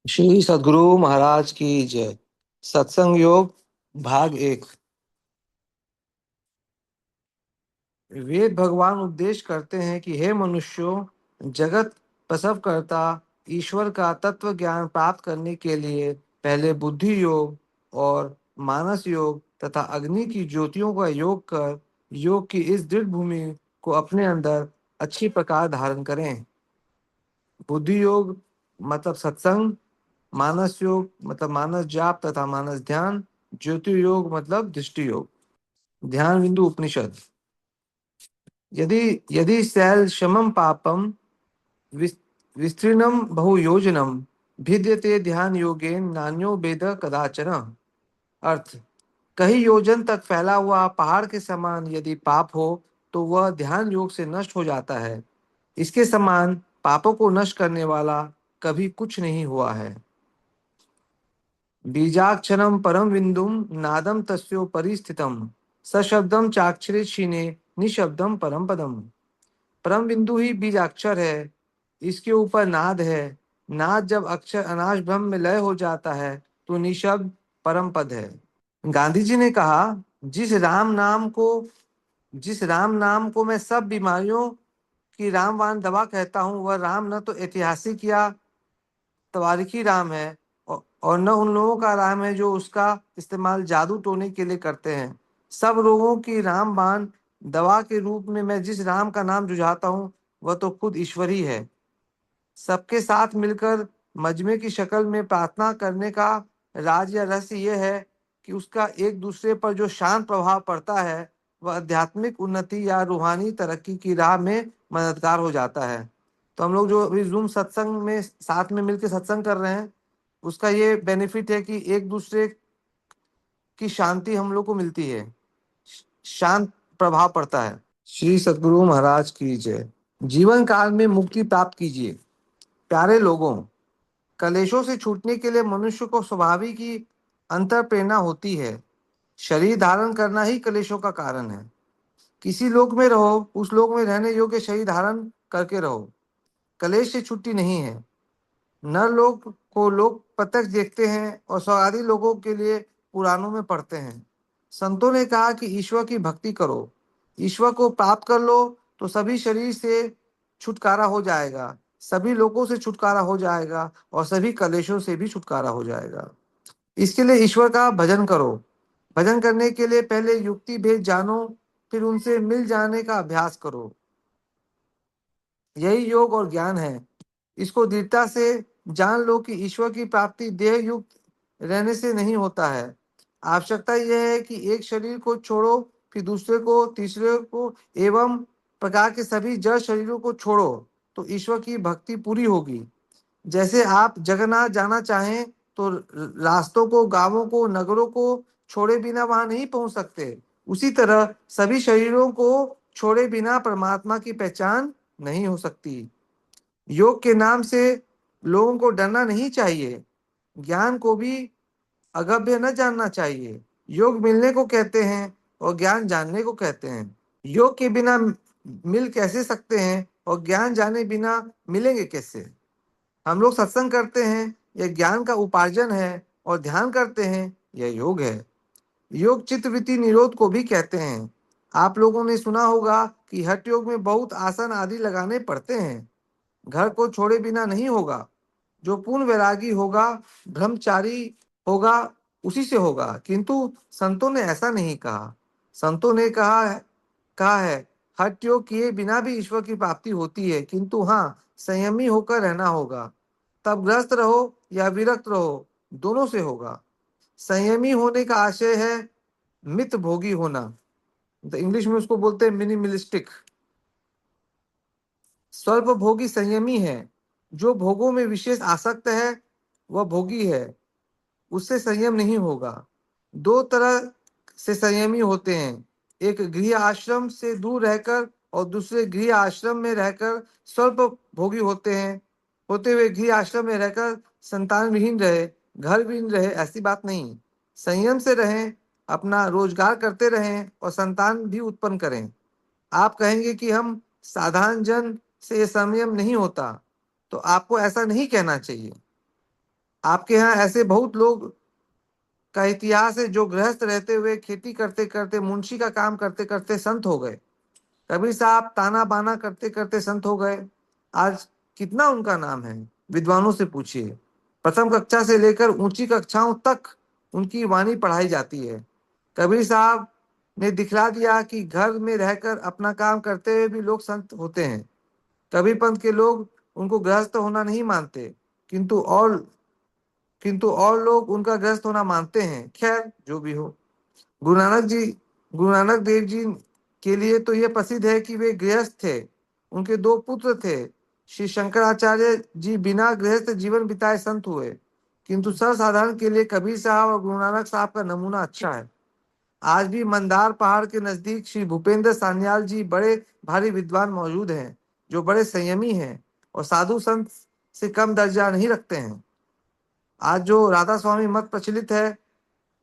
श्री सद्गुरु महाराज की जय। सत्संग योग भाग एक। वेद भगवान उपदेश करते हैं कि हे मनुष्यों, जगत प्रसव करता ईश्वर का तत्व ज्ञान प्राप्त करने के लिए पहले बुद्धि योग और मानस योग तथा अग्नि की ज्योतियों का योग कर योग की इस दृढ़ भूमि को अपने अंदर अच्छी प्रकार धारण करें। बुद्धि योग मतलब सत्संग, मानस योग मतलब मानस जाप तथा मानस ध्यान, ज्योति योग मतलब दृष्टि योग। ध्यान बिंदु उपनिषद। यदि यदि शैल शमम पापम विस्तीर्णम बहुयोजनम भिद्यते ध्यान योगेन नान्यो वेद कदाचन। अर्थ: कई योजन तक फैला हुआ पहाड़ के समान यदि पाप हो तो वह ध्यान योग से नष्ट हो जाता है। इसके समान पापों को नष्ट करने वाला कभी कुछ नहीं हुआ है। बीजाक्षरम परम बिंदुम नादम तस्योपरि स्थितम सशब्दम चाक्षरे क्षीणे निशब्दम परम पदम। परम बिंदु ही बीजाक्षर है, इसके ऊपर नाद है। नाद जब अक्षर अनाश ब्रह्म में लय हो जाता है तो निशब्द परम पद है। गांधी जी ने कहा, जिस राम नाम को मैं सब बीमारियों की रामवान दवा कहता हूँ, वह राम न तो ऐतिहासिक या तवारीखी राम है और न उन लोगों का राम है जो उसका इस्तेमाल जादू टोने के लिए करते हैं। सब रोगों की रामबाण दवा के रूप में मैं जिस राम का नाम जुझाता हूँ वह तो खुद ईश्वर ही है। सबके साथ मिलकर मजमे की शक्ल में प्रार्थना करने का राज या रहस्य यह है कि उसका एक दूसरे पर जो शांत प्रभाव पड़ता है वह आध्यात्मिक उन्नति या रूहानी तरक्की की राह में मददगार हो जाता है। तो हम लोग जो अभी जूम सत्संग में साथ में मिलकर सत्संग कर रहे हैं, उसका ये बेनिफिट है कि एक दूसरे की शांति हम लोग को मिलती है, शांत प्रभाव पड़ता है। श्री सद्गुरु महाराज की जय। जीवन काल में मुक्ति प्राप्त कीजिए। प्यारे लोगों, कलेशों से छूटने के लिए मनुष्य को स्वाभाविक ही अंतर प्रेरणा होती है। शरीर धारण करना ही कलेशों का कारण है। किसी लोक में रहो, उस लोक में रहने योग्य शरीर धारण करके रहो। कलेश से छुट्टी नहीं है। नर लोग को लोग प्रत्यक्ष देखते हैं और स्वगादी लोगों के लिए पुराणों में पढ़ते हैं। संतों ने कहा कि ईश्वर की भक्ति करो, ईश्वर को प्राप्त कर लो तो सभी शरीर से छुटकारा हो जाएगा, सभी लोगों से छुटकारा हो जाएगा और सभी कलेशों से भी छुटकारा हो जाएगा। इसके लिए ईश्वर का भजन करो। भजन करने के लिए पहले युक्ति भेद जानो, फिर उनसे मिल जाने का अभ्यास करो। यही योग और ज्ञान है। इसको दृढ़ता से जान लो कि ईश्वर की प्राप्ति देह युक्त रहने से नहीं होता है। आवश्यकता यह है कि एक शरीर को छोड़ो, फिर दूसरे को, तीसरे को, एवं प्रकार के सभी जड़ शरीरों को छोड़ो तो ईश्वर की भक्ति पूरी होगी। जैसे आप जगन्नाथ जाना चाहें तो रास्तों को, गांवों को, नगरों को छोड़े बिना वहां नहीं पहुंच सकते, उसी तरह सभी शरीरों को छोड़े बिना परमात्मा की पहचान नहीं हो सकती। योग के नाम से लोगों को डरना नहीं चाहिए, ज्ञान को भी अगभ्य न जानना चाहिए। योग मिलने को कहते हैं और ज्ञान जानने को कहते हैं। योग के बिना मिल कैसे सकते हैं और ज्ञान जाने बिना मिलेंगे कैसे? हम लोग सत्संग करते हैं, यह ज्ञान का उपार्जन है, और ध्यान करते हैं, यह योग है। योग चित्तवृत्ति निरोध को भी कहते हैं। आप लोगों ने सुना होगा कि हठ योग में बहुत आसन आदि लगाने पड़ते हैं। घर को छोड़े बिना नहीं होगा। जो पूर्ण वैरागी होगा, ब्रह्मचारी होगा, उसी से होगा। किंतु संतों ने ऐसा नहीं कहा। संतों ने कहा है हठ योग किए बिना भी ईश्वर की प्राप्ति होती है, किंतु हाँ, संयमी होकर रहना होगा। तब ग्रस्त रहो या विरक्त रहो, दोनों से होगा। संयमी होने का आशय है मित भोगी होना। तो इंग्लिश में उसको बोलते हैं मिनिमलिस्टिक। स्वल्प भोगी संयमी है। जो भोगों में विशेष आसक्त है वह भोगी है, उससे संयम नहीं होगा। दो तरह से संयमी होते हैं, एक गृह आश्रम से दूर रहकर और दूसरे गृह आश्रम में रहकर स्वल्प भोगी होते हुए गृह आश्रम में रहकर संतान विहीन रहे, घर विहीन रहे, ऐसी बात नहीं। संयम से रहें, अपना रोजगार करते रहें और संतान भी उत्पन्न करें। आप कहेंगे कि हम साधारण जन से ये संयम नहीं होता, तो आपको ऐसा नहीं कहना चाहिए। आपके यहाँ ऐसे बहुत लोग का इतिहास है जो गृहस्थ रहते हुए खेती करते करते, मुंशी का काम करते करते संत हो गए। कबीर साहब ताना बाना करते करते संत हो गए। आज कितना उनका नाम है, विद्वानों से पूछिए। प्रथम कक्षा से लेकर ऊंची कक्षाओं तक उनकी वाणी पढ़ाई जाती है। कबीर साहब ने दिखला दिया कि घर में रहकर अपना काम करते हुए भी लोग संत होते हैं। कबीर पंथ के लोग उनको गृहस्थ होना नहीं मानते, किंतु और लोग उनका गृहस्थ होना मानते हैं। खैर, जो भी हो, गुरु नानक जी गुरु नानक देव जी के लिए तो यह प्रसिद्ध है कि वे गृहस्थ थे। उनके दो पुत्र थे। श्री शंकराचार्य जी बिना गृहस्थ जीवन बिताए संत हुए, किंतु सर्वसाधारण के लिए कबीर साहब और गुरु नानक साहब का नमूना अच्छा है। आज भी मंदार पहाड़ के नजदीक श्री भूपेंद्र सान्याल जी बड़े भारी विद्वान मौजूद हैं, जो बड़े संयमी हैं और साधु संत से कम दर्जा नहीं रखते हैं। आज जो राधा स्वामी मत प्रचलित है,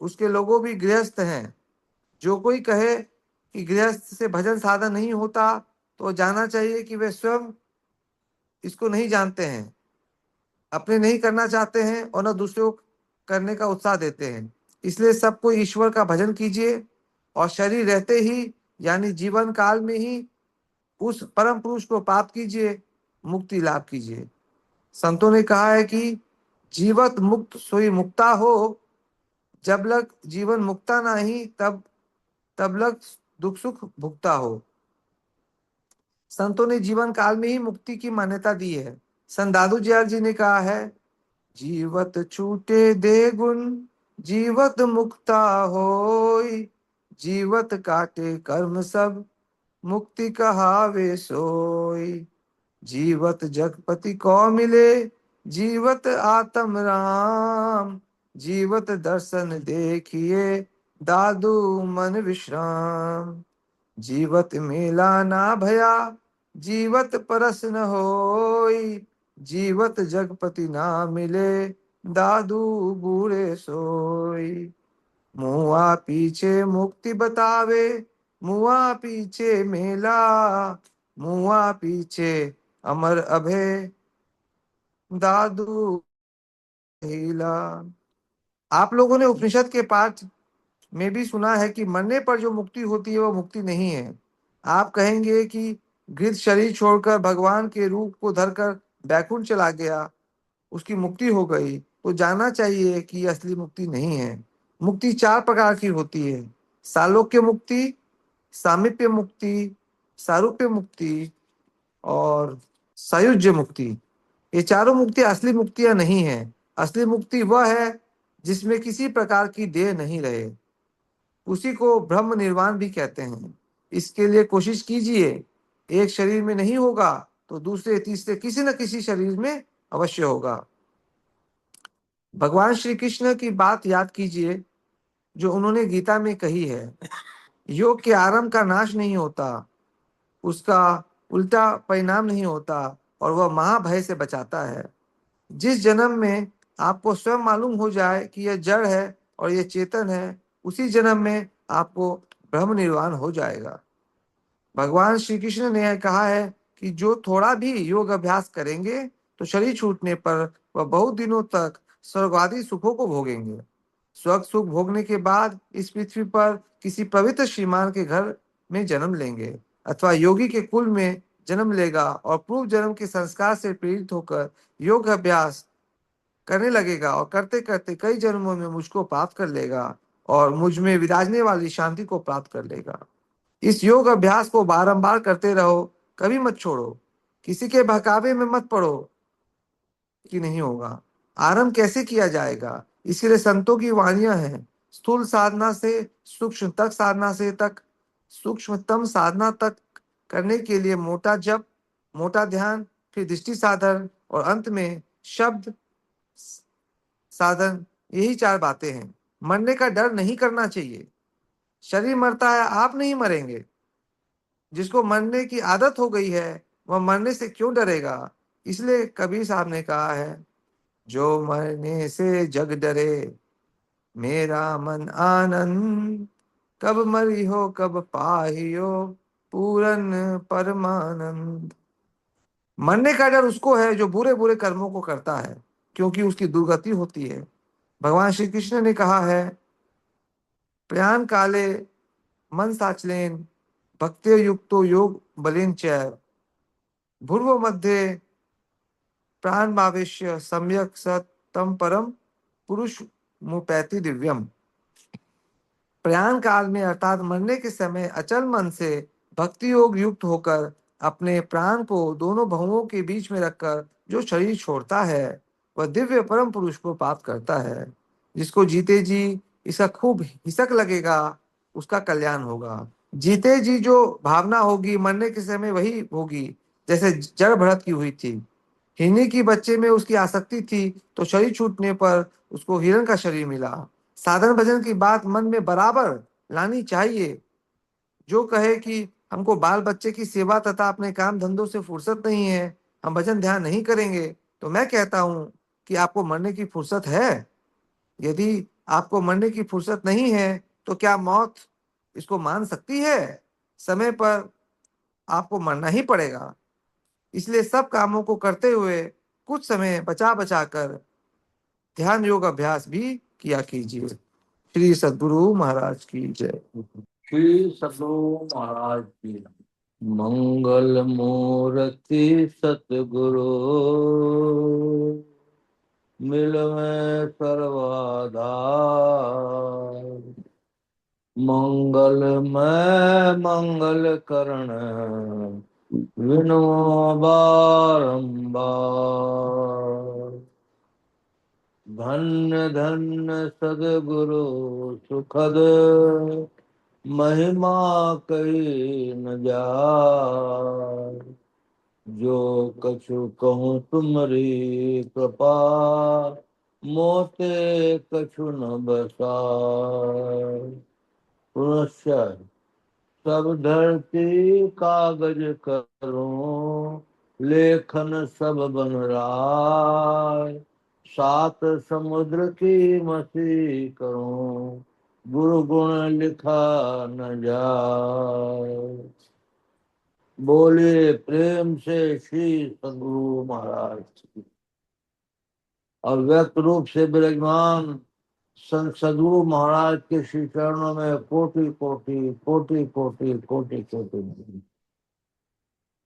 उसके लोगों भी गृहस्थ हैं। जो कोई कहे कि गृहस्थ से भजन साधन नहीं होता, तो जानना चाहिए कि वे स्वयं इसको नहीं जानते हैं, अपने नहीं करना चाहते हैं और न दूसरों को करने का उत्साह देते हैं। इसलिए सबको ईश्वर का भजन कीजिए और शरीर रहते ही, यानी जीवन काल में ही, उस परम पुरुष को प्राप्त कीजिए, मुक्ति लाभ कीजिए। संतों ने कहा है कि जीवत मुक्त सोई मुक्ता हो, जब लग जीवन मुक्ता नहीं, तब लग दुख सुख भुगता हो। संतों ने जीवन काल में ही मुक्ति की मान्यता दी है। संत दादू दयाल जी ने कहा है, जीवत छूटे दे गुण, जीवत मुक्ता होय, जीवत काटे कर्म सब, मुक्ति कहावे सोय। जीवत जगपति को मिले, जीवत आत्म राम, जीवत दर्शन देखिए, दादू मन विश्राम। जीवत मेला ना भया, जीवत परस न होई, जीवत जगपति ना मिले, दादू बूढ़े सोई। मुआ पीछे मुक्ति बतावे, मुआ पीछे मेला, मुआ पीछे अमर अभय, दादू हीला। आप लोगों ने उपनिषद के पाठ में भी सुना है कि मरने पर जो मुक्ति होती है वह मुक्ति नहीं है। आप कहेंगे कि घृत शरीर छोड़कर भगवान के रूप को धरकर बैकुंठ चला गया, उसकी मुक्ति हो गई, तो जानना चाहिए कि यह असली मुक्ति नहीं है। मुक्ति चार प्रकार की होती है: सालोक्य मुक्ति, सामीप्य मुक्ति, सारूप्य मुक्ति और सायुज्य मुक्ति। ये चारों मुक्ति असली मुक्तियां नहीं है। असली मुक्ति वह है जिसमें किसी प्रकार की देह नहीं रहे, उसी को ब्रह्म निर्वाण भी कहते हैं। इसके लिए कोशिश कीजिए। एक शरीर में नहीं होगा तो दूसरे तीसरे किसी न किसी शरीर में अवश्य होगा। भगवान श्री कृष्ण की बात याद कीजिए जो उन्होंने गीता में कही है, योग के आरंभ का नाश नहीं होता, उसका उल्टा परिणाम नहीं होता और वह महाभय से बचाता है। जिस जन्म में आपको स्वयं मालूम हो जाए कि यह जड़ है और यह चेतन है, उसी जन्म में आपको ब्रह्म निर्वाण हो जाएगा। भगवान श्री कृष्ण ने कहा है कि जो थोड़ा भी योग अभ्यास करेंगे तो शरीर छूटने पर वह बहुत दिनों तक स्वर्गादि सुखों को भोगेंगे। स्वर्ग सुख भोगने के बाद इस पृथ्वी पर किसी पवित्र श्रीमान के घर में जन्म लेंगे अथवा योगी के कुल में जन्म लेगा और पूर्व जन्म के संस्कार से प्रेरित होकर योग अभ्यास करने लगेगा और करते करते कई जन्मों में मुझको प्राप्त कर लेगा और मुझ में विराजने वाली शांति को प्राप्त कर लेगा। इस योग अभ्यास को बारंबार करते रहो, कभी मत छोड़ो। किसी के बहकावे में मत पड़ो कि नहीं होगा। आरंभ कैसे किया जाएगा, इसके लिए संतों की वाणियां हैं। स्थूल साधना से सूक्ष्मतम साधना तक करने के लिए मोटा जप, मोटा ध्यान, फिर दृष्टि साधन और अंत में शब्द साधन। यही चार बातें हैं। मरने का डर नहीं करना चाहिए। शरीर मरता है, आप नहीं मरेंगे। जिसको मरने की आदत हो गई है वह मरने से क्यों डरेगा। इसलिए कबीर साहब ने कहा है, जो मरने से जग डरे, मेरा मन आनंद, कब मरी हो कब पाहियो, पूरन परमानंद। मरने का डर उसको है जो बुरे बुरे कर्मों को करता है। क्योंकि उसकी दुर्गति होती है। भगवान श्री कृष्ण ने कहा है, प्रयाण काले मन साचलेन भक्ति युक्तो योग बलेन च भूर्व मध्य प्राण भावेश्य सम्यक सत तम परम पुरुष मुपैति दिव्यम। प्रयाण काल में अर्थात मरने के समय अचल मन से भक्ति योग युक्त होकर अपने प्राण को दोनों भवों के बीच में रखकर जो शरीर छोड़ता है वह दिव्य परम पुरुष को प्राप्त करता है। जिसको जीते जी इसका खूब हिसक लगेगा उसका कल्याण होगा। जीते जी जो भावना होगी मरने के समय वही होगी, जैसे जड़ भरत की हुई थी। हिरनी की बच्चे में उसकी आसक्ति थी तो शरीर छूटने पर उसको हिरण का शरीर मिला। साधन भजन की बात मन में बराबर लानी चाहिए। जो कहे कि हमको बाल बच्चे की सेवा तथा अपने काम धंधों से फुर्सत नहीं है, हम भजन ध्यान नहीं करेंगे, तो मैं कहता हूँ कि आपको मरने की फुर्सत है। यदि आपको मरने की फुर्सत नहीं है तो क्या मौत इसको मान सकती है? समय पर आपको मरना ही पड़ेगा। इसलिए सब कामों को करते हुए कुछ समय बचा बचा कर ध्यान योग अभ्यास भी किया कीजिए। श्री सद्गुरु महाराज की जय। श्री सद्गुरु महाराज की मंगल मूर्ति सतगुरु मिलवे सर्वाधार मंगल में मंगल करण विनो बारंबार धन्य धन्य सदगुरु सुखद महिमा कही न जाय जो कछु कहूँ तुमरी कृपा मोते कछु न बसाय पुनश्च सब धरती कागज करूं लेखन सब बन राय सात समुद्र की मसी करूं गुरु गुण लिखा न जाए। बोले प्रेम से श्री सद्गुरु महाराज की। और व्यक्त रूप से विराजमान संत सद्गुरु महाराज के श्री चरणों में कोटि कोटि कोटि कोटि कोटि कोटि।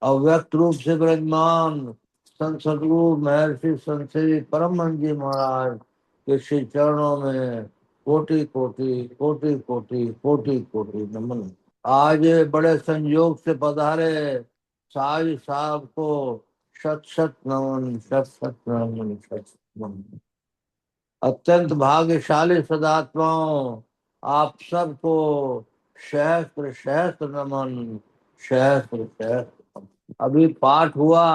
अव्यक्त रूप से विराजमान संत सद्गुरु महर्षि संत श्री परमहंस जी महाराज के श्री चरणों में कोटि कोटि कोटि कोटि कोटि कोटि नमन। आज बड़े संयोग से पधारे साई साहब को शत शत नमन शत शत नमन शत शत नमन। अत्यंत भाग्यशाली सदात्माओं, आप सबको सहस्त्र सहस्त्र नमन सहस्त्र सहस्त्र। अभी पाठ हुआ,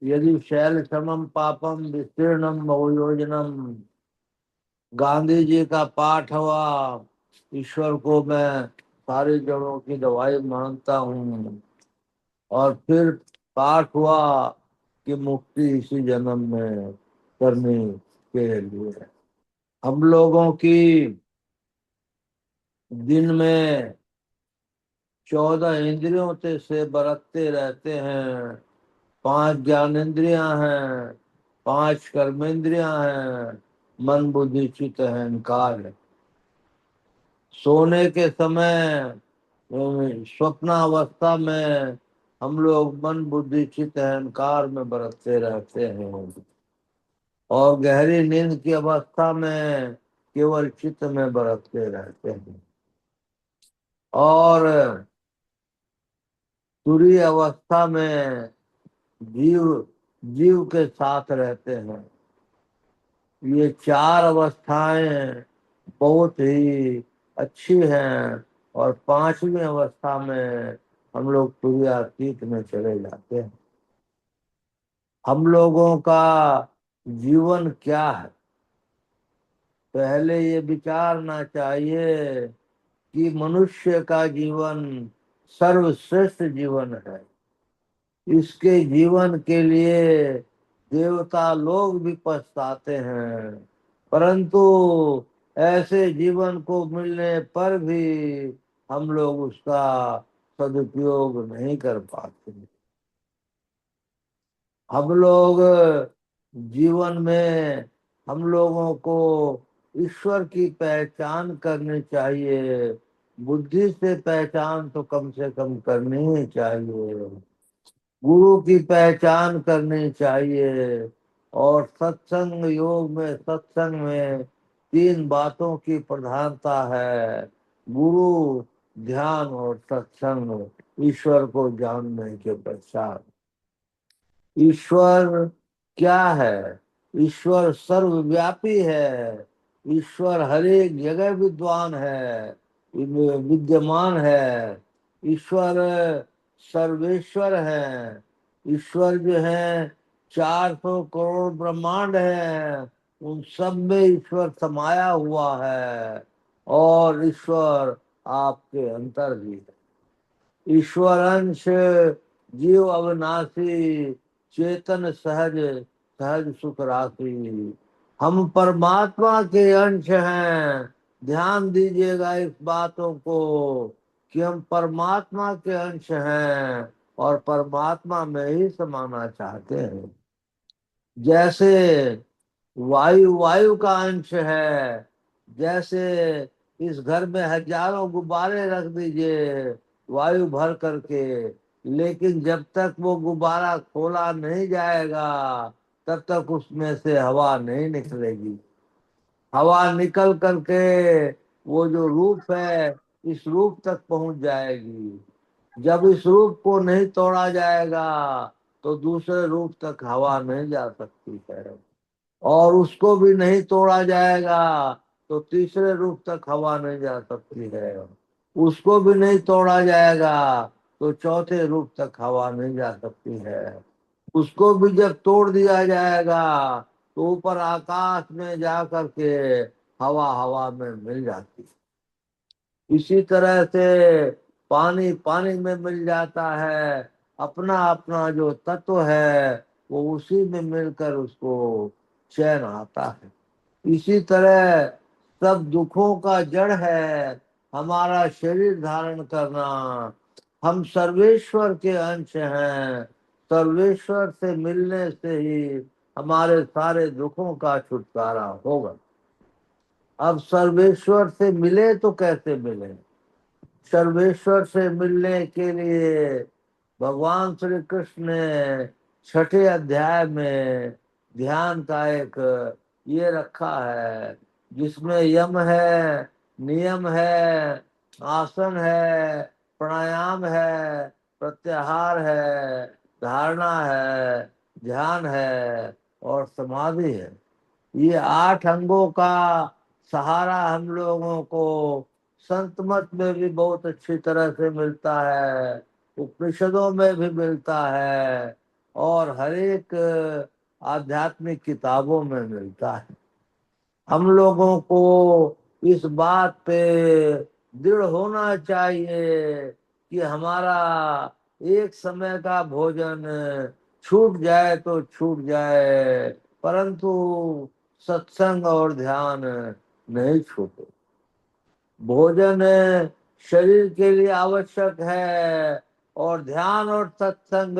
यदि शैल समम पापम विस्तीर्णम बहुयोजनम, गांधी जी का पाठ हुआ। ईश्वर को मैं सारी जड़ों की दवाई मानता हूँ। और फिर पाठ हुआ कि मुक्ति इसी जन्म में करने के लिए। हम लोगों की दिन में 14 इंद्रियों से बरतते रहते हैं। 5 ज्ञानेंद्रियां हैं, 5 कर्मेंद्रियां हैं, मन बुद्धि चित्त अहंकार है। सोने के समय स्वप्नावस्था में हम लोग मन बुद्धि चित्त अहंकार में बरतते रहते हैं और गहरी नींद की अवस्था में केवल चित्त में बरतते रहते हैं और तुरीय अवस्था में जीव जीव के साथ रहते हैं। ये 4 अवस्थाएं बहुत ही अच्छी हैं और 5वीं अवस्था में हम लोग तुरीयातीत में चले जाते हैं। हम लोगों का जीवन क्या है, पहले ये विचारना चाहिए कि मनुष्य का जीवन सर्वश्रेष्ठ जीवन है। इसके जीवन के लिए देवता लोग भी पछताते हैं, परंतु ऐसे जीवन को मिलने पर भी हम लोग उसका सदुपयोग नहीं कर पाते। हम लोग जीवन में हम लोगों को ईश्वर की पहचान करनी चाहिए। बुद्धि से पहचान तो कम से कम करनी ही चाहिए। गुरु की पहचान करनी चाहिए। और सत्संग योग में, सत्संग में तीन बातों की प्रधानता है: गुरु, ध्यान और सत्संग। ईश्वर को जानने के पश्चात ईश्वर क्या है? ईश्वर सर्वव्यापी है। ईश्वर हर एक जगह विद्वान है, विद्यमान है। ईश्वर सर्वेश्वर है। ईश्वर जो है 400 करोड़ ब्रह्मांड है, उन सब में ईश्वर समाया हुआ है। और ईश्वर आपके अंतर भी है। ईश्वर अंश जीव अविनाशी, चेतन सहज, सहज सुख राशि। हम परमात्मा के अंश हैं। ध्यान दीजिएगा इस बातों को कि हम परमात्मा के अंश हैं और परमात्मा में ही समाना चाहते हैं। जैसे वायु वायु का अंश है, जैसे इस घर में हजारों गुब्बारे रख दीजिए वायु भर करके, लेकिन जब तक वो गुब्बारा खोला नहीं जाएगा तब तक उसमें से हवा नहीं निकलेगी। हवा निकल करके वो जो रूप है इस रूप तक पहुंच जाएगी। जब इस रूप को नहीं तोड़ा जाएगा तो दूसरे रूप तक हवा नहीं जा सकती है। और उसको भी नहीं तोड़ा जाएगा तो तीसरे रूप तक हवा नहीं जा सकती है। उसको भी नहीं तोड़ा जाएगा तो चौथे रूप तक हवा नहीं जा सकती है। उसको भी जब तोड़ दिया जाएगा तो ऊपर आकाश में जा करके हवा हवा में मिल जाती है। इसी तरह से पानी पानी में मिल जाता है। अपना अपना जो तत्व है वो उसी में मिलकर उसको चैन आता है। इसी तरह सब दुखों का जड़ है हमारा शरीर धारण करना। हम सर्वेश्वर के अंश हैं। सर्वेश्वर से मिलने से ही हमारे सारे दुखों का छुटकारा होगा। अब सर्वेश्वर से मिले तो कैसे मिले? सर्वेश्वर से मिलने के लिए भगवान श्री कृष्ण ने 6ठे अध्याय में ध्यान का एक ये रखा है, जिसमें यम है, नियम है, आसन है, प्राणायाम है, प्रत्याहार है, धारणा है, ध्यान है और समाधि है। ये 8 अंगों का सहारा हम लोगों को संत मत में भी बहुत अच्छी तरह से मिलता है, उपनिषदों में भी मिलता है और हर एक आध्यात्मिक किताबों में मिलता है। हम लोगों को इस बात पे दृढ़ होना चाहिए कि हमारा एक समय का भोजन छूट जाए तो छूट जाए, परंतु सत्संग और ध्यान नहीं छूटे। भोजन शरीर के लिए आवश्यक है और ध्यान और सत्संग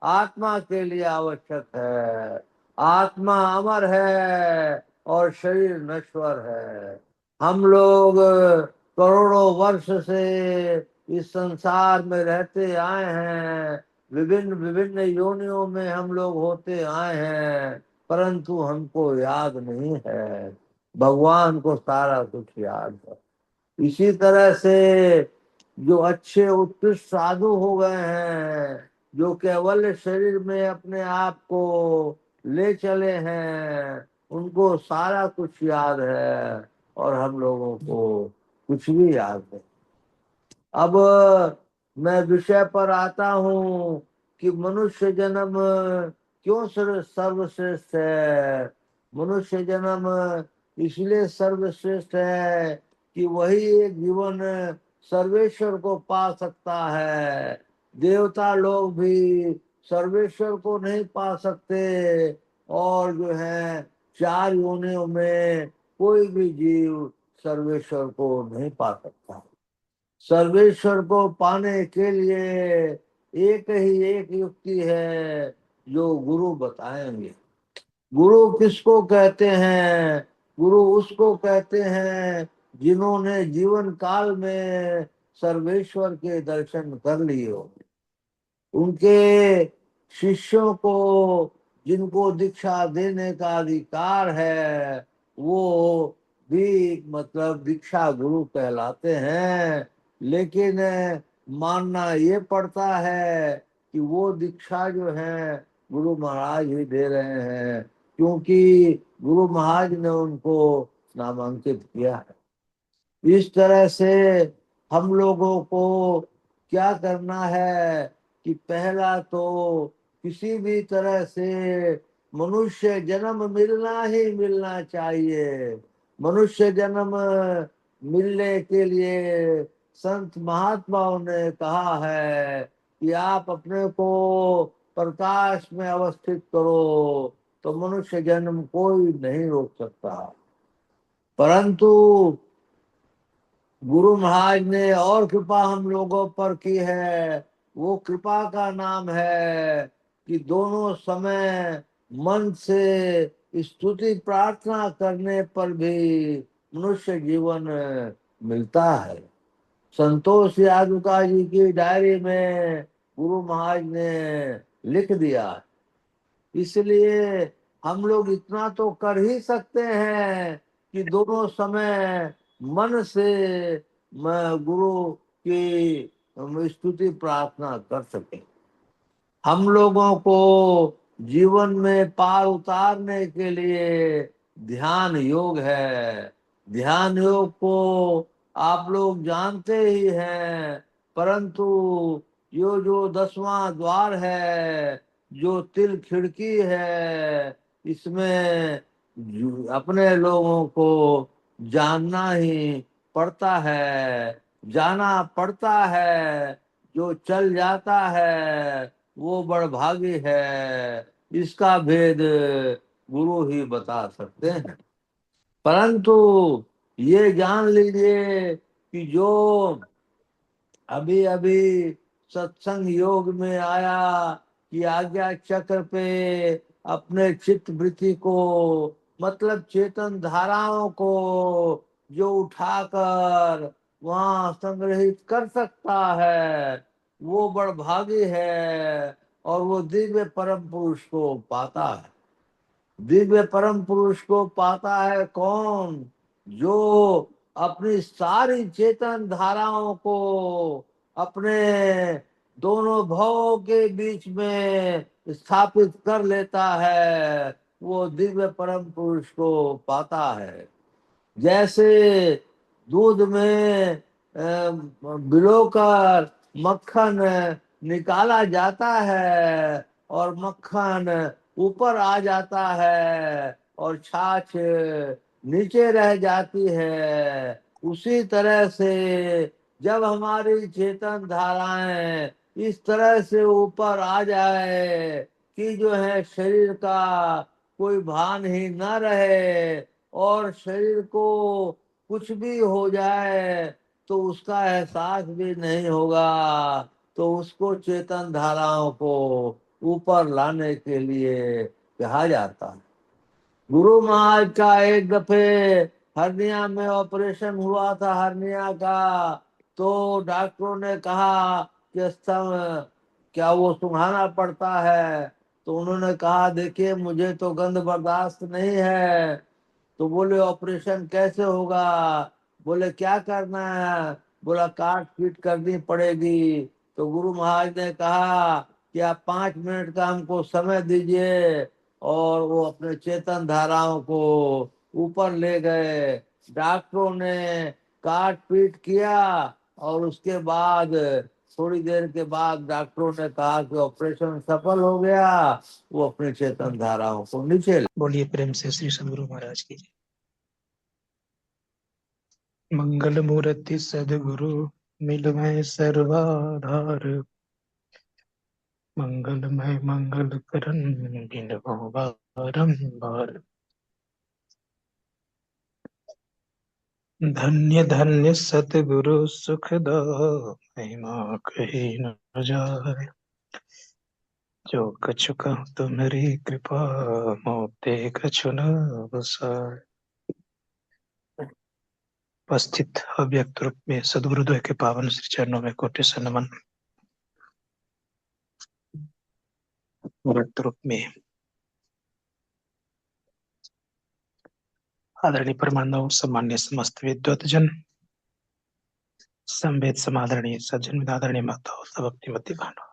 आत्मा के लिए आवश्यक है। आत्मा अमर है और शरीर नश्वर है। हम लोग करोड़ों वर्ष से इस संसार में रहते आए हैं। विभिन्न विभिन्न योनियों में हम लोग होते आए हैं, परंतु हमको याद नहीं है। भगवान को सारा कुछ याद है। इसी तरह से जो अच्छे उत्कृष्ट साधु हो गए हैं, जो केवल शरीर में अपने आप को ले चले हैं, उनको सारा कुछ याद है और हम लोगों को कुछ भी याद नहीं। अब मैं विषय पर आता हूँ कि मनुष्य जन्म क्यों सर्वश्रेष्ठ है। मनुष्य जन्म इसलिए सर्वश्रेष्ठ है कि वही एक जीवन सर्वेश्वर को पा सकता है। देवता लोग भी सर्वेश्वर को नहीं पा सकते और जो है 4 योनियों में कोई भी जीव सर्वेश्वर को नहीं पा सकता। सर्वेश्वर को पाने के लिए एक ही एक युक्ति है जो गुरु बताएंगे। गुरु किसको कहते हैं? गुरु उसको कहते हैं जिन्होंने जीवन काल में सर्वेश्वर के दर्शन कर लिए हो। उनके शिष्यों को, जिनको दीक्षा देने का अधिकार है, वो भी मतलब दीक्षा गुरु कहलाते हैं। लेकिन मानना ये पड़ता है कि वो दीक्षा जो है गुरु महाराज ही दे रहे हैं, क्योंकि गुरु महाराज ने उनको नामांकित किया है। इस तरह से हम लोगों को क्या करना है कि पहला तो किसी भी तरह से मनुष्य जन्म मिलना ही मिलना चाहिए। मनुष्य जन्म मिलने के लिए संत महात्माओं ने कहा है कि आप अपने को प्रकाश में अवस्थित करो, तो मनुष्य जन्म कोई नहीं रोक सकता। परंतु गुरु महाराज ने और कृपा हम लोगों पर की है। वो कृपा का नाम है कि दोनों समय मन से स्तुति प्रार्थना करने पर भी मनुष्य जीवन मिलता है। संतोष यादुका जी की डायरी में गुरु महाराज ने लिख दिया। इसलिए हम लोग इतना तो कर ही सकते हैं कि दोनों समय मन से गुरु की स्तुति प्रार्थना कर सके। हम लोगों को जीवन में पार उतारने के लिए ध्यान योग है। ध्यान योग को आप लोग जानते ही हैं, परंतु यो जो 10वां द्वार है, जो तिल खिड़की है, इसमें अपने लोगों को जानना ही पड़ता है, जाना पड़ता है। जो चल जाता है वो बड़भागी है। इसका भेद गुरु ही बता सकते हैं। परंतु ये जान लीजिए कि जो अभी अभी सत्संग योग में आया कि आज्ञा चक्र पे अपने चित्त वृत्ति को, मतलब चेतन धाराओं को जो उठाकर वहां संग्रहित कर सकता है, वो बड़भागी है और वो दिव्य परम पुरुष को पाता है। दिव्य परम पुरुष को पाता है कौन? जो अपनी सारी चेतन धाराओं को अपने दोनों भवों के बीच में स्थापित कर लेता है, वो दिव्य परम पुरुष को पाता है। जैसे दूध में भिगोकर मक्खन निकाला जाता है और मक्खन ऊपर आ जाता है और छाछ नीचे रह जाती है, उसी तरह से जब हमारी चेतन धाराएं इस तरह से ऊपर आ जाए कि जो है शरीर का कोई भान ही न रहे और शरीर को कुछ भी हो जाए तो उसका एहसास भी नहीं होगा, तो उसको चेतन धाराओं को ऊपर लाने के लिए कहा जाता है। गुरु महाराज का एक दफे हरनिया में ऑपरेशन हुआ था, हरनिया का। तो डॉक्टरों ने कहा कि स्तन क्या वो सुंघाना पड़ता है? तो उन्होंने कहा देखिए मुझे तो गंध बर्दाश्त नहीं है। तो बोले ऑपरेशन कैसे होगा? बोले क्या करना है? बोला काट पीट करनी पड़ेगी। तो गुरु महाराज ने कहा कि आप 5 मिनट का हमको समय दीजिए, और वो अपने चेतन धाराओं को ऊपर ले गए। डॉक्टरों ने काट पीट किया और उसके बाद थोड़ी देर के बाद डॉक्टरों ने कहा कि ऑपरेशन सफल हो गया। वो अपने चेतन धाराओं को नीचे। बोलिए प्रेम से श्री सदगुरु महाराज की जय। मंगल मूर्ति सदगुरु मिलमय सर्वाधार, मंगलमय मंगल करन गिनबो बारंबार। धन्य धन्य सतगुरु सुखदा, महिमा कही न जाए। जो कछु कहूँ तुम्हारी कृपा, मोते कछु न बसाए। उपस्थित अव्यक्त रूप में सदगुरुदेव के पावन श्री चरणों में कोटि से नमन। व्यक्त रूप में आदरणीय परमानंद सम्मान्य समस्त विद्वत जन, संवेद समादरणीय सज्जन, आदरणीय माताओं, सब अपनी मति भानो।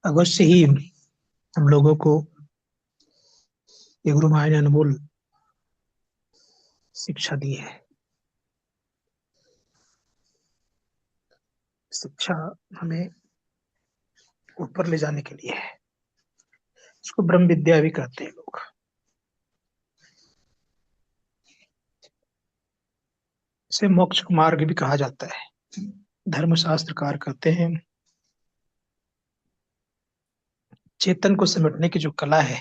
अवश्य ही हम लोगों को ये गुरु महाराज ने अनमोल शिक्षा दी है। शिक्षा हमें ऊपर ले जाने के लिए है। इसको ब्रह्म विद्या भी कहते हैं लोग। इसे मोक्ष मार्ग भी कहा जाता है। धर्मशास्त्रकार कहते हैं चेतन को समेटने की जो कला है,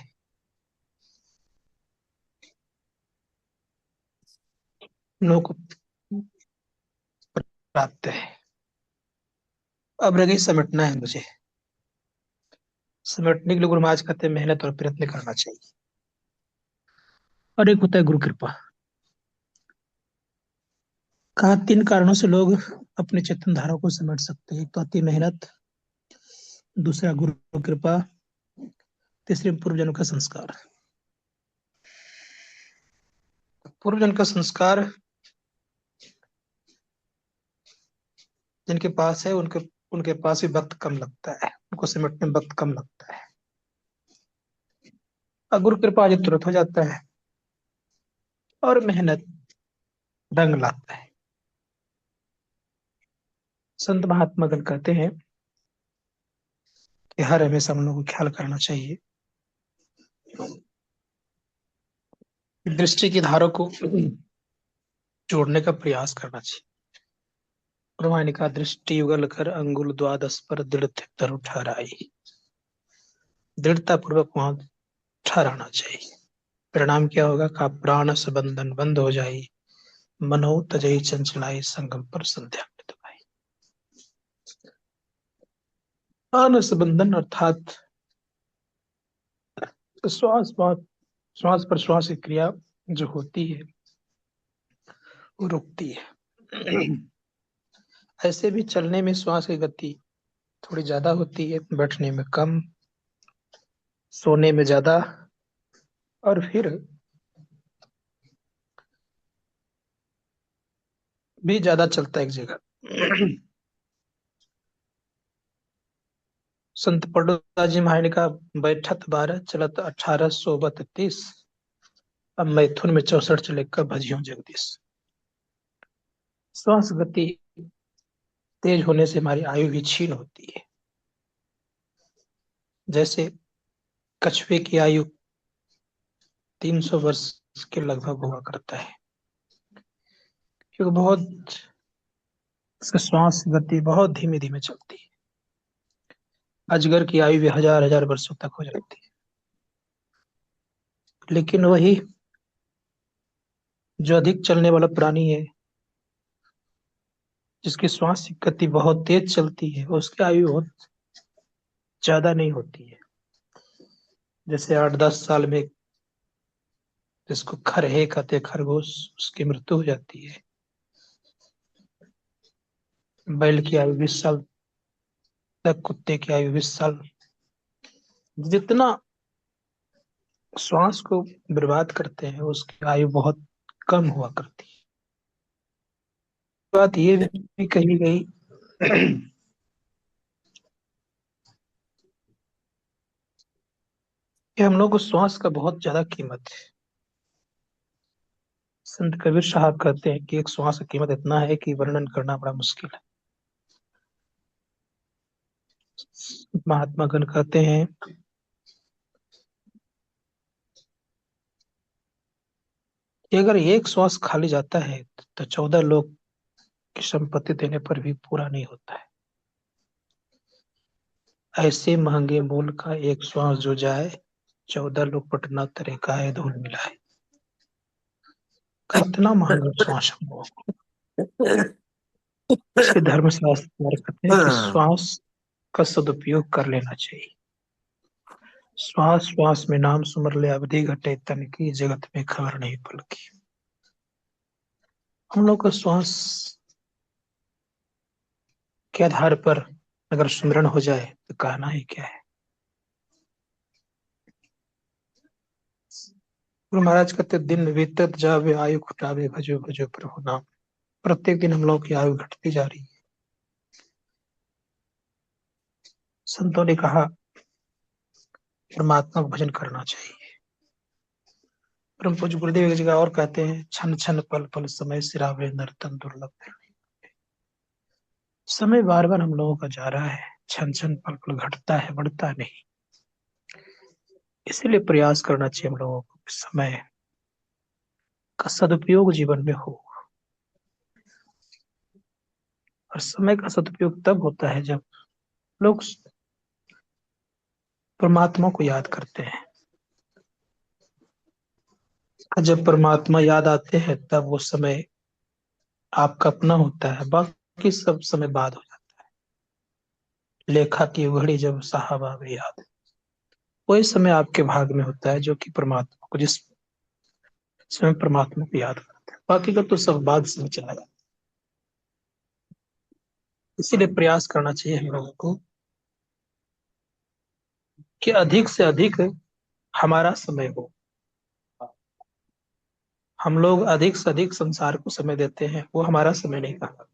लोगों को प्राप्त है। अब रह गई समेटना है मुझे। समेटने के लिए गुरु महाराज कहते हैं मेहनत और प्रयत्न करना चाहिए। और एक होता है गुरु कृपा। कहा 3 कारणों से लोग अपने चेतन धारा को समेट सकते हैं। एक तो अति मेहनत, दूसरा गुरु कृपा, तीसरे पूर्वजन्म का संस्कार। पूर्वजन्म का संस्कार जिनके पास है उनके पास भी वक्त कम लगता है, उनको समेटने में वक्त कम लगता है। और गुरु कृपा जो तुरंत हो जाता है। और मेहनत रंग लाता है। संत महात्मा गण कहते हैं कि हर हमेशा हम लोगों को ख्याल करना चाहिए, दृष्टि की धारा को जोड़ने का प्रयास करना चाहिए। ब्रह्मा ने कहा दृष्टि युगल कर अंगुल द्वादश पर दृढ़ धरु ठहराई। दृढ़ता पूर्वक वहां ठहराना चाहिए। परिणाम क्या होगा? का प्राण से बंधन बंद हो जाए, मनो तजई चंचलाई, संगम पर संध्या में दबाई। प्राण से बंधन अर्थात श्वास पर श्वास की क्रिया जो होती है वो रुकती है। ऐसे भी चलने में श्वास की गति थोड़ी ज्यादा होती है, बैठने में कम, सोने में ज्यादा, और फिर भी ज्यादा चलता है एक जगह। संत पडोदास जी महाराज का बैठत 12 चलत 18 सोबत 30, अब मैथुन में 64 चले का भजियों जगदीश। श्वास गति तेज होने से हमारी आयु भी क्षीण होती है। जैसे कछुए की आयु 300 वर्ष के लगभग हुआ करता है, क्योंकि बहुत इसका श्वास गति बहुत धीमे धीमे चलती है। अजगर की आयु भी हजार हजार वर्षों तक हो जाती है। लेकिन वही जो अधिक चलने वाला प्राणी है, जिसकी श्वास की गति बहुत तेज चलती है, उसकी आयु बहुत ज्यादा नहीं होती है। जैसे 8-10 साल में जिसको खरहे कहते खरगोश, उसकी मृत्यु हो जाती है। बैल की आयु 20 साल तक, कुत्ते की आयु 20 साल। जितना श्वास को बर्बाद करते हैं उसकी आयु बहुत कम हुआ करती है। बात ये भी कही गई कि हम लोग को श्वास का बहुत ज्यादा कीमत है। संत कबीर साहब कहते हैं कि एक श्वास की कीमत इतना है कि वर्णन करना बड़ा मुश्किल है। महात्मा गण कहते हैं कि अगर एक श्वास खाली जाता है तो 14 लोग की संपत्ति देने पर भी पूरा नहीं होता है। ऐसे महंगे मूल का एक श्वास जो जाए, 14 लोग पटना तरे का है धूल मिलाए। कितना महंगा श्वास हम लोगों को। इसलिए धर्मशास्त्र हमारे कहते हैं कि श्वास का सदुपयोग कर लेना चाहिए। श्वास श्वास में नाम सुमर ले, अवधि घटे तन की, जगत में खबर नहीं पल की। हम लोग का श्वास के आधार पर अगर सुमरण हो जाए तो कहना ही क्या है। गुरु महाराज कहते दिन बीतत जावे, आयु घटावे, भजो भजो प्रभु नाम। प्रत्येक दिन हम लोग की आयु घटती जा रही है। संतों ने कहा परमात्मा का भजन करना चाहिए। परम पूज्य गुरुदेव एक जगह और कहते हैं, छन छन पल पल समय सिरावे, नर्तन दुर्लभ है। समय बार बार हम लोगों का जा रहा है, छन छन पल पल घटता है, बढ़ता नहीं। इसीलिए प्रयास करना चाहिए हम लोगों को समय का सदुपयोग जीवन में हो। और समय का सदुपयोग तब होता है जब लोग परमात्मा को याद करते हैं। जब परमात्मा याद आते हैं तब वो समय आपका अपना होता है, बाकी सब समय बाद हो जाता है। लेखा की उघड़ी जब साहब आवे याद, वही समय आपके भाग में होता है जो कि परमात्मा को, जिस समय परमात्मा को याद करते हैं। बाकी का तो सब बाद से चला जाता है। इसीलिए प्रयास करना चाहिए हम लोगों को कि अधिक से अधिक हमारा समय हो। हम लोग अधिक से अधिक संसार को समय देते हैं, वो हमारा समय नहीं था।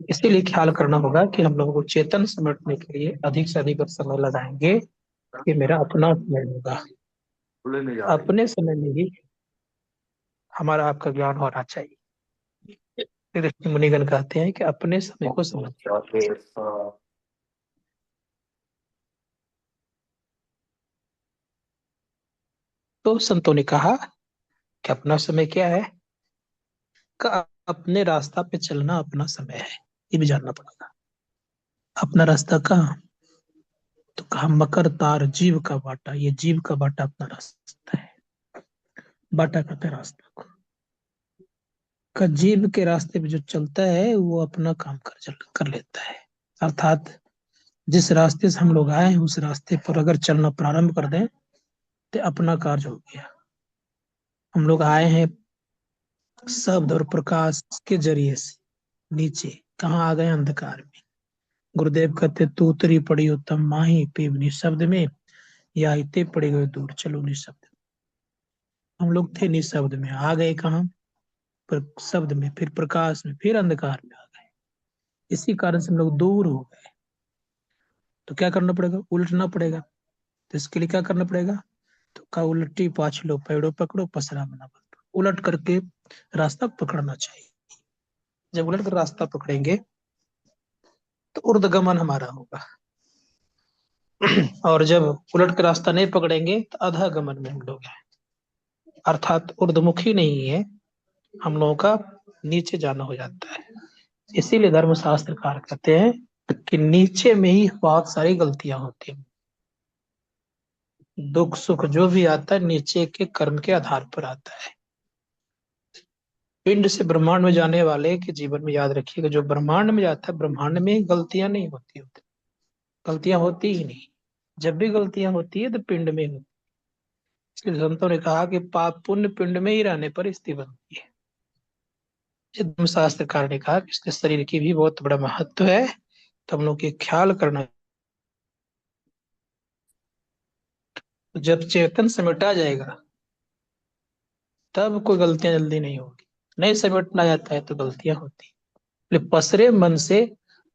इसीलिए ख्याल करना होगा कि हम लोगों को चेतन समेटने के लिए अधिक से अधिक समय लगाएंगे कि मेरा अपना समय होगा। अपने समय में ही हमारा आपका ज्ञान होना चाहिए। ऋषि मुनिगण कहते हैं कि अपने समय को समझिए। तो संतों ने कहा कि अपना समय क्या है, का अपने रास्ता पे चलना अपना समय है। ये भी जानना पड़ेगा। अपना रास्ता कहाँ, तो कहा मकर तार जीव का बाटा। ये जीव का बाटा अपना रास्ता है। बाटा करते रास्ता को, का जीव के रास्ते पे जो चलता है वो अपना काम कर लेता है। अर्थात जिस रास्ते से हम लोग आए हैं उस रास्ते पर अगर चलना प्रारंभ कर दें तो अपना कार्य हो गया। हम लोग आए हैं शब्द और प्रकाश के जरिए से नीचे, कहाँ आ गए, अंधकार में। गुरुदेव कहते तू उतरी पड़ी उत्तम माही पीवनी शब्द में, या इते पड़े गए दूर चलो निशब्द। हम लोग थे निशब्द में, आ गए कहाँ, पर शब्द में, फिर प्रकाश में, फिर अंधकार में आ गए। इसी कारण से हम लोग दूर हो गए। तो क्या करना पड़ेगा, उलटना पड़ेगा। तो इसके लिए क्या करना पड़ेगा, तो का उलटी पाछ लो, पैड़ो पकड़ो, पसरा मना बंद। उलट करके रास्ता पकड़ना चाहिए। जब उलट कर रास्ता पकड़ेंगे तो ऊर्ध्वगमन हमारा होगा। और जब उलट कर रास्ता नहीं पकड़ेंगे तो अधःगमन में हम लोग हैं। अर्थात ऊर्ध्वमुखी नहीं है, हम लोगों का नीचे जाना हो जाता है। इसीलिए धर्मशास्त्रकार कहते हैं कि नीचे में ही बहुत सारी गलतियां होती हैं। दुख सुख जो भी आता है नीचे के कर्म के आधार पर आता है। पिंड से ब्रह्मांड में जाने वाले के जीवन में याद रखिएगा, जो ब्रह्मांड में जाता है ब्रह्मांड में गलतियां नहीं होती। गलतियां होती ही नहीं। जब भी गलतियां होती है तो पिंड में होती है। इसलिए संतों ने कहा कि पाप पुण्य पिंड में ही रहने पर स्थिति बनती है। धर्मशास्त्रकार ने कहा कि इसके शरीर की भी बहुत बड़ा महत्व है, तो हम लोग ये ख्याल करना। जब चेतन समेटा जाएगा तब कोई गलतियां जल्दी नहीं होगी। नहीं समेटना जाता है तो गलतियां होती हैं। इसलिए पसरे मन से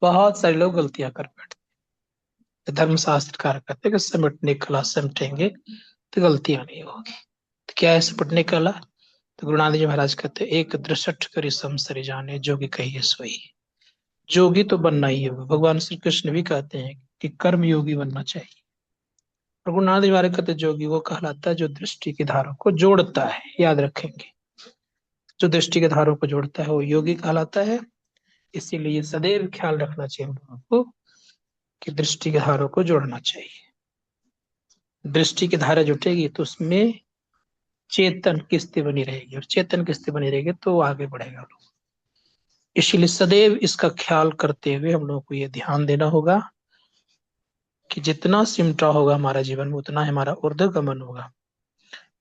बहुत सारे लोग गलतियां कर बैठते हैं। धर्मशास्त्रकार कहते हैं कि समेटने की कला समेटेंगे तो गलतियां नहीं होगी। तो क्या है समेटने की कला, तो गुरु नानक जी महाराज कहते हैं एक दृष्ट करी समसरि जाने, जोगी कहिए सोई। जोगी तो बनना ही होगा। भगवान श्री कृष्ण भी कहते हैं कि कर्म योगी बनना चाहिए। और गुरु नानक जी महाराज कहते हैं जोगी वो कहलाता है जो दृष्टि की धारों को जोड़ता है। याद रखेंगे, जो दृष्टि के धारों को जोड़ता है वो योगी कहलाता है। इसीलिए सदैव ख्याल रखना चाहिए हम लोगों को कि दृष्टि के धारों को जोड़ना चाहिए। दृष्टि की धारा जुटेगी तो उसमें चेतन की स्थिति बनी रहेगी, और चेतन की स्थिति बनी रहेगी तो आगे बढ़ेगा लोग। इसीलिए सदैव इसका ख्याल करते हुए हम लोगों को ये ध्यान देना होगा कि जितना सिमटा होगा हमारा जीवन में उतना हमारा ऊर्ध्वगमन होगा।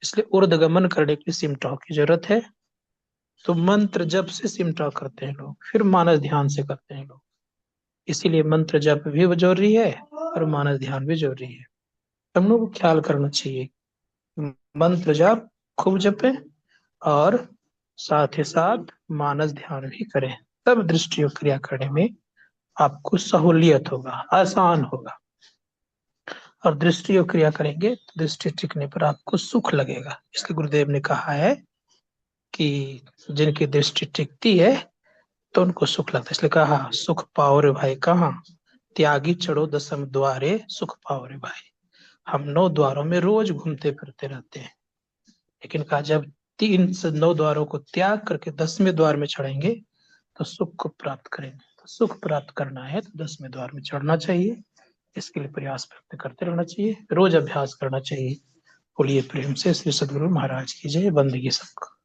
इसलिए ऊर्ध्वगमन करने के लिए सिमटाव की जरूरत है। तो मंत्र जप से सिमटाव करते हैं लोग, फिर मानस ध्यान से करते हैं लोग। इसीलिए मंत्र जप भी जरूरी है और मानस ध्यान भी जरूरी है। हम लोग को ख्याल करना चाहिए, मंत्र जप खूब जपे और साथ ही साथ मानस ध्यान भी करें, तब दृष्टि योग क्रिया करने में आपको सहूलियत होगा, आसान होगा। और दृष्टि योग क्रिया करेंगे तो दृष्टि टिकने पर आपको सुख लगेगा। इसलिए गुरुदेव ने कहा है कि जिनकी दृष्टि टिकती है तो उनको सुख लगता है। इसलिए कहा सुख पाओ रे भाई कहाँ, त्यागी चढ़ो दसम द्वारे सुख पाओ रे भाई। हम 9 द्वारों में रोज घूमते फिरते रहते हैं, लेकिन कहा जब 3 से 9 द्वारों को त्याग करके 10वें द्वार में चढ़ेंगे तो सुख को प्राप्त करेंगे। तो सुख प्राप्त करना है तो 10वें द्वार में चढ़ना चाहिए। इसके लिए प्रयास प्रयत्न करते रहना चाहिए, रोज अभ्यास करना चाहिए। बोलिए प्रेम से श्री सद्गुरु महाराज की जय। बंदगी सबको।